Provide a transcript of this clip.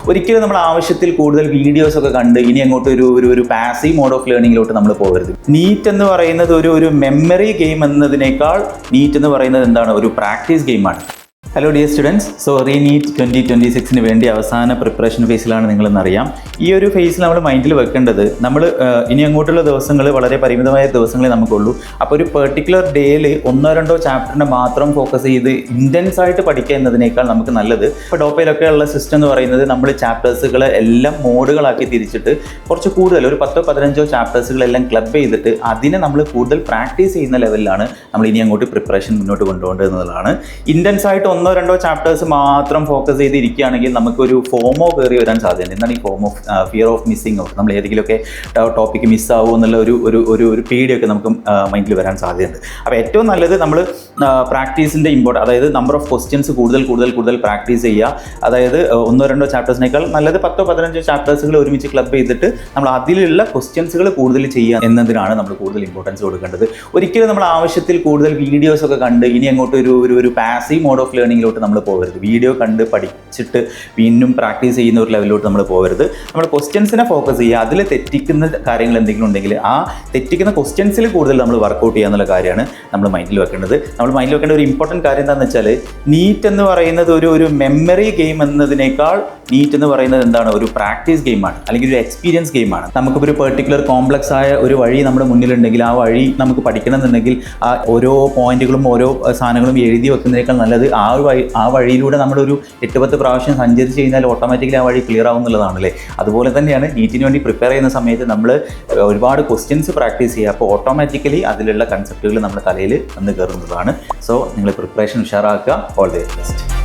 ഒരിക്കലും നമ്മൾ ആവശ്യത്തിൽ കൂടുതൽ വീഡിയോസ് ഒക്കെ കണ്ട് ഇനി അങ്ങോട്ട് ഒരു പാസീവ് മോഡ് ഓഫ് ലേണിംഗിലോട്ട് നമ്മൾ പോകരുത്. നീറ്റ് എന്ന് പറയുന്നത് ഒരു മെമ്മറി ഗെയിം എന്നതിനേക്കാൾ നീറ്റ് എന്ന് പറയുന്നത് എന്താണ്, ഒരു പ്രാക്ടീസ് ഗെയിമാണ്. ഹലോ ഡിയർ സ്റ്റുഡൻസ്, സോ റീനീറ്റ് 2026 വേണ്ടി അവസാന പ്രിപ്പറേഷൻ ഫേസിലാണ് നിങ്ങളെന്നറിയാം. ഈ ഒരു ഫേസിൽ നമ്മൾ മൈൻഡിൽ വെക്കേണ്ടത്, നമ്മൾ ഇനി അങ്ങോട്ടുള്ള ദിവസങ്ങൾ വളരെ പരിമിതമായ ദിവസങ്ങളെ നമുക്കുള്ളൂ. അപ്പോൾ ഒരു പെർട്ടിക്കുലർ ഡേയിൽ 1-2 ചാപ്റ്ററിനെ മാത്രം ഫോക്കസ് ചെയ്ത് ഇൻറ്റൻസ് ആയിട്ട് പഠിക്കുക എന്നതിനേക്കാൾ നമുക്ക് നല്ലത്, ഇപ്പോൾ ഡോപ്പയിലൊക്കെ ഉള്ള സിസ്റ്റം എന്ന് പറയുന്നത് നമ്മൾ ചാപ്റ്റേഴ്സുകളെ എല്ലാം മോഡുകളാക്കി തിരിച്ചിട്ട് കുറച്ച് കൂടുതൽ ഒരു 10-15 ചാപ്റ്റേഴ്സുകളെല്ലാം ക്ലബ് ചെയ്തിട്ട് അതിനെ നമ്മൾ കൂടുതൽ പ്രാക്ടീസ് ചെയ്യുന്ന ലെവലിലാണ് നമ്മൾ ഇനി അങ്ങോട്ട് പ്രിപ്പറേഷൻ മുന്നോട്ട് കൊണ്ടുപോകേണ്ടതെന്നുള്ളതാണ്. ഇൻറ്റൻസ് ആയിട്ട് 1-2 ചാപ്റ്റേഴ്സ് മാത്രം ഫോക്കസ് ചെയ്തിരിക്കുകയാണെങ്കിൽ നമുക്കൊരു ഫോമോ കയറി വരാൻ സാധ്യതയുണ്ട്. എന്താണ് ഈ form of fear of missing out, നമ്മൾ ഏതെങ്കിലുമൊക്കെ ടോപ്പിക്ക് മിസ്സാവും എന്നുള്ള ഒരു പേടിയൊക്കെ നമുക്ക് മൈൻഡിൽ വരാൻ സാധ്യതയുണ്ട്. അപ്പോൾ ഏറ്റവും നല്ലത് നമ്മൾ പ്രാക്ടീസിൻ്റെ അതായത് നമ്പർ ഓഫ് ക്വസ്റ്റ്യൻസ് കൂടുതൽ പ്രാക്ടീസ് ചെയ്യുക. അതായത് 1-2 ചാപ്റ്റേഴ്സിനേക്കാൾ നല്ലത് 10-15 ചാപ്റ്റേഴ്സുകൾ ഒരുമിച്ച് ക്ലബ് ചെയ്തിട്ട് നമ്മൾ അതിലുള്ള ക്വസ്റ്റ്യൻസുകൾ കൂടുതൽ ചെയ്യുക എന്നതിനാണ് നമ്മൾ കൂടുതൽ ഇമ്പോർട്ടൻസ് കൊടുക്കേണ്ടത്. ഒരിക്കലും നമ്മൾ ആവശ്യത്തിൽ കൂടുതൽ വീഡിയോസ് ഒക്കെ കണ്ട് ഇനി അങ്ങോട്ട് ഒരു പാസീവ് മോഡ് ഓഫ് ലേണിംഗിലോട്ട് നമ്മൾ പോകരുത്. വീഡിയോ കണ്ട് പഠിച്ചിട്ട് വീണ്ടും പ്രാക്ടീസ് ചെയ്യുന്ന ഒരു ലെവലിലോട്ട് നമ്മൾ പോകരുത്. നമ്മൾ ക്വസ്റ്റ്യൻസിനെ ഫോക്കസ് ചെയ്യുക. അതിൽ തെറ്റിക്കുന്ന കാര്യങ്ങൾ എന്തെങ്കിലും ഉണ്ടെങ്കിൽ ആ തെറ്റിക്കുന്ന ക്വസ്റ്റ്യൻസിൽ കൂടുതൽ നമ്മൾ വർക്കൗട്ട് ചെയ്യുക എന്നുള്ള കാര്യമാണ് നമ്മൾ മൈൻഡിൽ വെക്കേണ്ടത്. നമ്മൾ മൈൻഡിൽ വെക്കേണ്ട ഒരു ഇമ്പോർട്ടൻറ്റ് കാര്യം എന്താണെന്ന് വെച്ചാൽ, നീറ്റ് എന്ന് പറയുന്നത് ഒരു മെമ്മറി ഗെയിം എന്നതിനേക്കാൾ നീറ്റ് എന്ന് പറയുന്നത് എന്താണ്, ഒരു പ്രാക്ടീസ് ഗെയിമാണ്, അല്ലെങ്കിൽ ഒരു എക്സ്പീരിയൻസ് ഗെയിമാണ്. നമുക്കിപ്പോൾ ഒരു പെർട്ടിക്കുലർ കോംപ്ലക്സ് ആയ ഒരു വഴി നമ്മുടെ മുന്നിലുണ്ടെങ്കിൽ ആ വഴി നമുക്ക് പഠിക്കണമെന്നുണ്ടെങ്കിൽ ആ ഓരോ പോയിന്റുകളും ഓരോ സാധനങ്ങളും എഴുതി വെക്കുന്നതിനേക്കാൾ നല്ലത് ആ വഴിയിലൂടെ നമ്മളൊരു 8-10 പ്രാവശ്യം സഞ്ചരിച്ച് കഴിഞ്ഞാൽ ഓട്ടോമാറ്റിക്കലി ആ വഴി ക്ലിയർ ആവും എന്നുള്ളതാണല്ലേ. അതുപോലെ തന്നെയാണ് നീറ്റിന് വേണ്ടി പ്രിപ്പയർ ചെയ്യുന്ന സമയത്ത് നമ്മൾ ഒരുപാട് ക്വസ്റ്റ്യൻസ് പ്രാക്ടീസ് ചെയ്യുക. അപ്പോൾ ഓട്ടോമാറ്റിക്കലി അതിലുള്ള കൺസെപ്റ്റുകൾ നമ്മുടെ തലയിൽ വന്ന് കയറുന്നതാണ്. സോ നിങ്ങൾ പ്രിപ്പറേഷൻ ഉഷാറാക്കുക. All the best.